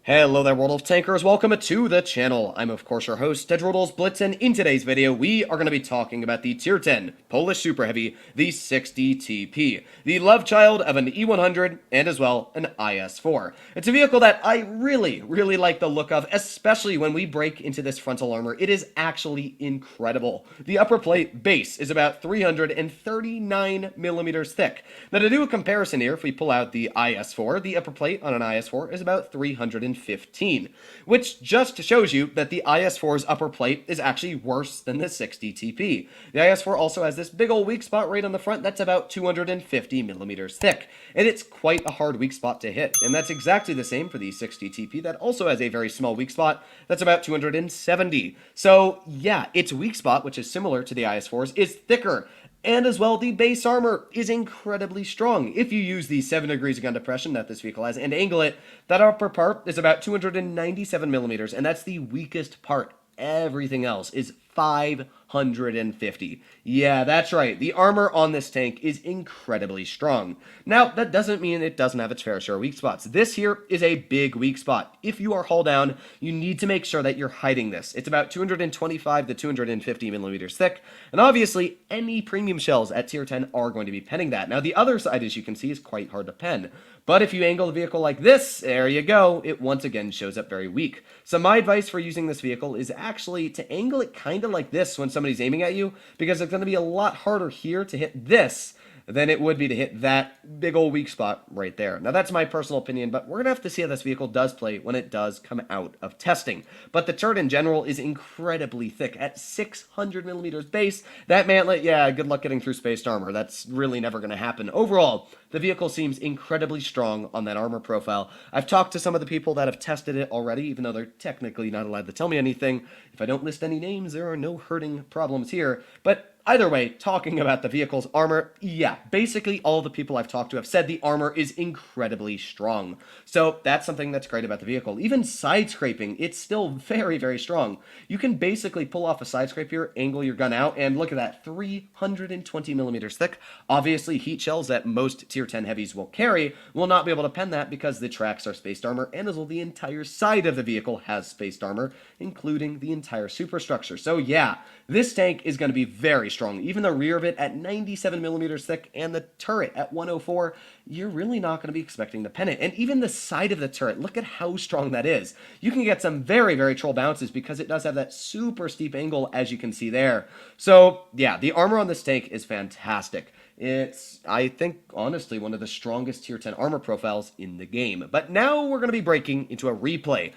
Hello there, World of Tankers. Welcome to the channel. I'm, of course, your host, World of Tanks Blitz, and in today's video, we are going to be talking about the Tier 10 Polish Super Heavy, the 60 TP, the love child of an E100 and as well an IS-4. It's a vehicle that I really like the look of, especially when we break into this frontal armor. It is actually incredible. The upper plate base is about 339 millimeters thick. Now, to do a comparison here, if we pull out the IS-4, the upper plate on an IS-4 is about 315, which just shows you that the IS-4's upper plate is actually worse than the 60 TP. The IS-4 also has this big old weak spot right on the front that's about 250 millimeters thick, and it's quite a hard weak spot to hit, and that's exactly the same for the 60 TP that also has a very small weak spot that's about 270. So yeah, its weak spot, which is similar to the IS-4's, is thicker. And as well, the base armor is incredibly strong. If you use the 7 degrees of gun depression that this vehicle has and angle it, that upper part is about 297 millimeters, and that's the weakest part. Everything else is 550. Yeah, that's right. The armor on this tank is incredibly strong. Now, that doesn't mean it doesn't have its fair share of weak spots. This here is a big weak spot. If you are hull down, you need to make sure that you're hiding this. It's about 225 to 250 millimeters thick, and obviously, any premium shells at tier 10 are going to be penning that. Now, the other side, as you can see, is quite hard to pen. But if you angle the vehicle like this, there you go, it once again shows up very weak. So my advice for using this vehicle is actually to angle it kind of like this when somebody's aiming at you, because it's going to be a lot harder here to hit this than it would be to hit that big old weak spot right there. Now, that's my personal opinion, but we're going to have to see how this vehicle does play when it does come out of testing. But the turret in general is incredibly thick. At 600 millimeters base, that mantlet, yeah, good luck getting through spaced armor. That's really never going to happen. Overall, the vehicle seems incredibly strong on that armor profile. I've talked to some of the people that have tested it already, even though they're technically not allowed to tell me anything. If I don't list any names, there are no hurting problems here. But either way, talking about the vehicle's armor, yeah, basically all the people I've talked to have said the armor is incredibly strong. So that's something that's great about the vehicle. Even side scraping, it's still very strong. You can basically pull off a side scrape here, angle your gun out, and look at that, 320 millimeters thick. Obviously, heat shells that most tier 10 heavies will carry will not be able to pen that because the tracks are spaced armor, and as well the entire side of the vehicle has spaced armor, including the entire superstructure. So yeah, this tank is going to be very strong. Even the rear of it at 97 millimeters thick and the turret at 104, you're really not going to be expecting to pen it. And even the side of the turret, look at how strong that is. You can get some very troll bounces because it does have that super steep angle, as you can see there. So yeah, the armor on this tank is fantastic. It's, I think, honestly, one of the strongest tier 10 armor profiles in the game. But now we're going to be breaking into a replay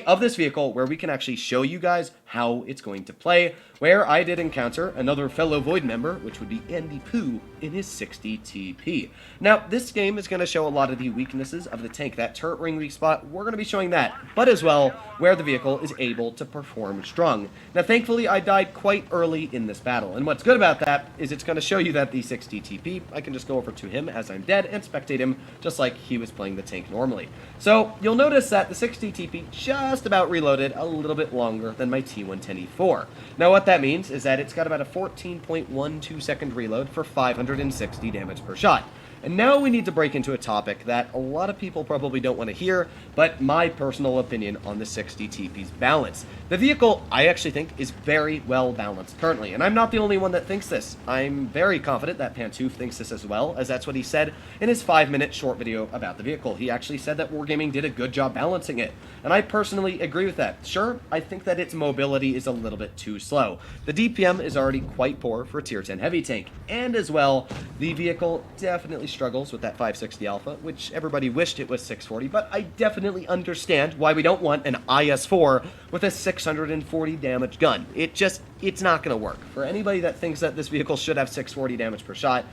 of this vehicle where we can actually show you guys how it's going to play, where I did encounter another fellow Void member, which would be Andy Poo in his 60 TP. Now, this game is going to show a lot of the weaknesses of the tank. That turret ring weak spot, we're going to be showing that, but as well, where the vehicle is able to perform strong. Now, thankfully, I died quite early in this battle, and what's good about that is it's going to show you that the 60 TP, I can just go over to him as I'm dead and spectate him just like he was playing the tank normally. So, you'll notice that the 60 TP just about reloaded a little bit longer than my T110E4. Now, what that means is that it's got about a 14.12 second reload for 560 damage per shot. And now we need to break into a topic that a lot of people probably don't want to hear, but my personal opinion on the 60 TP's balance. The vehicle, I actually think, is very well balanced currently, and I'm not the only one that thinks this. I'm very confident that Pantouf thinks this as well, as that's what he said in his 5-minute short video about the vehicle. He actually said that Wargaming did a good job balancing it, and I personally agree with that. Sure, I think that its mobility is a little bit too slow. The DPM is already quite poor for a tier 10 heavy tank, and as well, the vehicle definitely struggles with that 560 alpha, which everybody wished it was 640, but I definitely understand why we don't want an IS-4 with a 640 damage gun. It's not going to work. For anybody that thinks that this vehicle should have 640 damage per shot,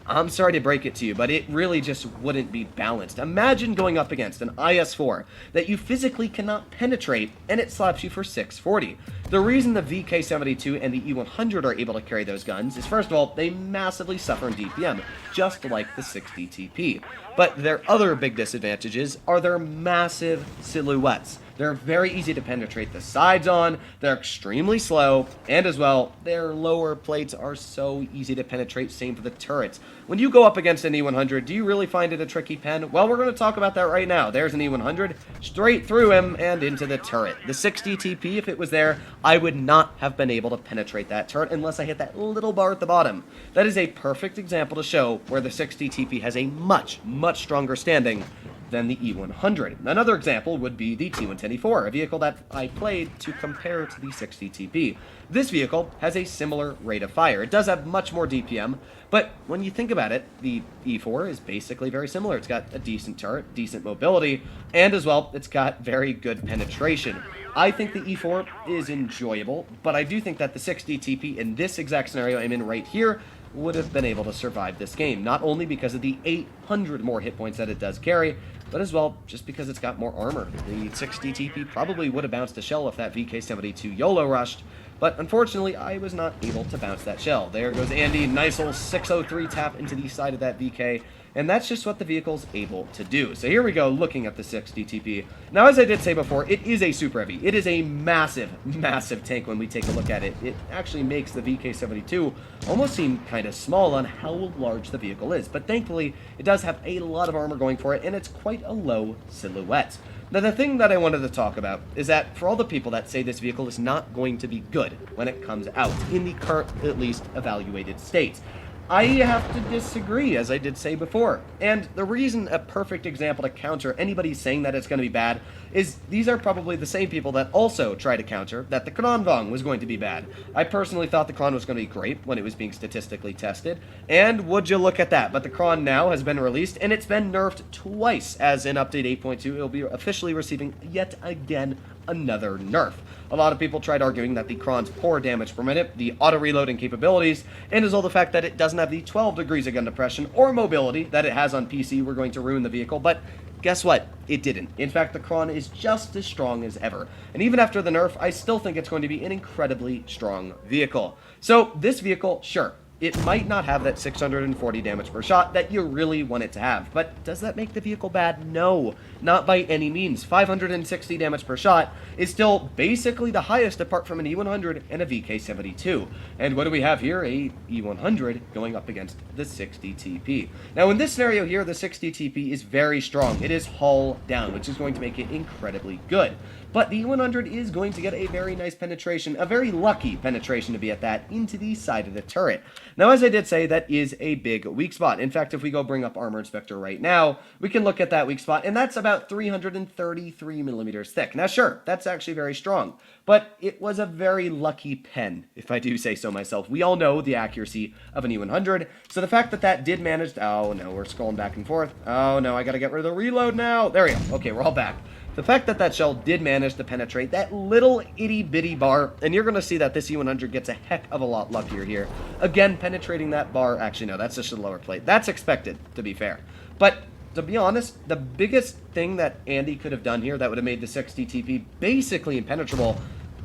I'm sorry to break it to you, but it really just wouldn't be balanced. Imagine going up against an IS-4 that you physically cannot penetrate, and it slaps you for 640. The reason the VK72 and the E100 are able to carry those guns is, first of all, they massively suffer in DPM, just like the 60 TP. But their other big disadvantages are their massive silhouettes. They're very easy to penetrate the sides on, they're extremely slow, and as well, their lower plates are so easy to penetrate, same for the turrets. When you go up against an E100, do you really find it a tricky pen? Well, we're going to talk about that right now. There's an E100, straight through him and into the turret. The 60 TP, if it was there, I would not have been able to penetrate that turret unless I hit that little bar at the bottom. That is a perfect example to show where the 60 TP has a much, much stronger standing than the E100. Another example would be the T110E4, a vehicle that I played to compare to the 60 TP. This vehicle has a similar rate of fire. It does have much more DPM, but when you think about it, the E4 is basically very similar. It's got a decent turret, decent mobility, and as well, it's got very good penetration. I think the E4 is enjoyable, but I do think that the 60 TP in this exact scenario I'm in right here would have been able to survive this game, not only because of the 800 more hit points that it does carry, but as well just because it's got more armor. The 60 TP probably would have bounced a shell if that VK72 YOLO rushed, but unfortunately I was not able to bounce that shell. There goes Andy, nice old 603 tap into the side of that VK, and that's just what the vehicle's able to do. So here we go, looking at the 60 TP. Now, as I did say before, it is a super heavy. It is a massive, massive tank when we take a look at it. It actually makes the VK72 almost seem kind of small on how large the vehicle is. But thankfully, it does have a lot of armor going for it, and it's quite a low silhouette. Now, the thing that I wanted to talk about is that for all the people that say this vehicle is not going to be good when it comes out, in the current, at least, evaluated state, I have to disagree, as I did say before. And the reason, a perfect example to counter anybody saying that it's going to be bad, is these are probably the same people that also try to counter that the Kronvong was going to be bad. I personally thought the Kron was going to be great when it was being statistically tested, and would you look at that, but the Kron now has been released, and it's been nerfed twice, as in Update 8.2, it'll be officially receiving yet again another nerf. A lot of people tried arguing that the Kron's poor damage per minute, the auto-reloading capabilities, and as well the fact that it doesn't have the 12 degrees of gun depression or mobility that it has on PC were going to ruin the vehicle, but guess what? It didn't. In fact, the Kron is just as strong as ever. And even after the nerf, I still think it's going to be an incredibly strong vehicle. So this vehicle, sure, it might not have that 640 damage per shot that you really want it to have, but does that make the vehicle bad? No, not by any means. 560 damage per shot is still basically the highest apart from an E100 and a VK72. And what do we have here? A E100 going up against the 60 TP. Now in this scenario here, the 60 TP is very strong. It is hull down, which is going to make it incredibly good. But the E100 is going to get a very nice penetration, a very lucky penetration to be at that, into the side of the turret. Now, as I did say, that is a big weak spot. In fact, if we go bring up Armor Inspector right now, we can look at that weak spot, and that's about 333 millimeters thick. Now, sure, that's actually very strong, but it was a very lucky pen, if I do say so myself. We all know the accuracy of an E100, so the fact that that did manage... Oh, no, we're scrolling back and forth. Oh, no, I gotta get rid of the reload now. There we go. Okay, we're all back. The fact that that shell did manage to penetrate that little itty-bitty bar, and you're going to see that this E100 gets a heck of a lot luckier here. Again, penetrating that bar, actually no, that's just a lower plate. That's expected, to be fair. But to be honest, the biggest thing that Andy could have done here that would have made the 60 TP basically impenetrable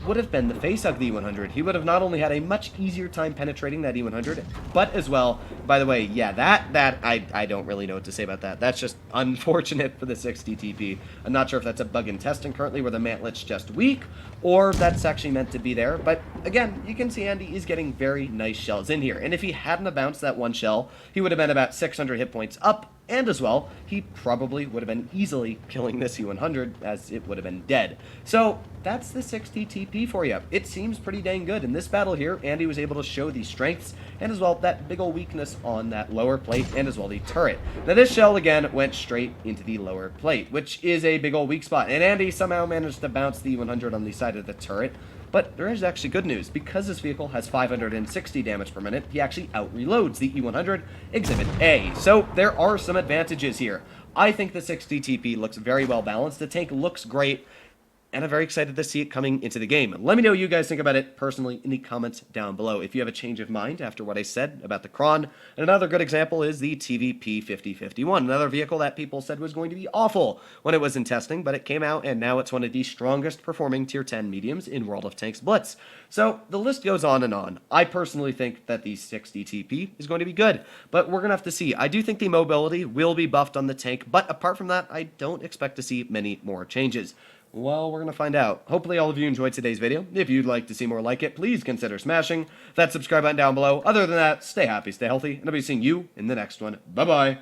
would have been the face hug the E100. He would have not only had a much easier time penetrating that E100, but as well, by the way, yeah, I don't really know what to say about that. That's just unfortunate for the 60 TP. I'm not sure if that's a bug in testing currently where the mantlet's just weak, or that's actually meant to be there. But again, you can see Andy is getting very nice shells in here. And if he hadn't have bounced that one shell, he would have been about 600 hit points up, and as well, he probably would have been easily killing this E100, as it would have been dead. So that's the 60 TP for you. It seems pretty dang good. In this battle here, Andy was able to show the strengths, and as well, that big ol' weakness on that lower plate, and as well the turret. Now this shell, again, went straight into the lower plate, which is a big ol' weak spot, and Andy somehow managed to bounce the E100 on the side of the turret. But there is actually good news. Because this vehicle has 560 damage per minute, he actually out-reloads the E100 Exhibit A. So there are some advantages here. I think the 60 TP looks very well balanced. The tank looks great, and I'm very excited to see it coming into the game. Let me know what you guys think about it personally in the comments down below. If you have a change of mind after what I said about the Kron. And another good example is the TVP 5051, another vehicle that people said was going to be awful when it was in testing, but it came out, and now it's one of the strongest performing Tier 10 mediums in World of Tanks Blitz. So the list goes on and on. I personally think that the 60 TP is going to be good, but we're going to have to see. I do think the mobility will be buffed on the tank, but apart from that, I don't expect to see many more changes. Well, we're going to find out. Hopefully all of you enjoyed today's video. If you'd like to see more like it, please consider smashing that subscribe button down below. Other than that, stay happy, stay healthy, and I'll be seeing you in the next one. Bye-bye.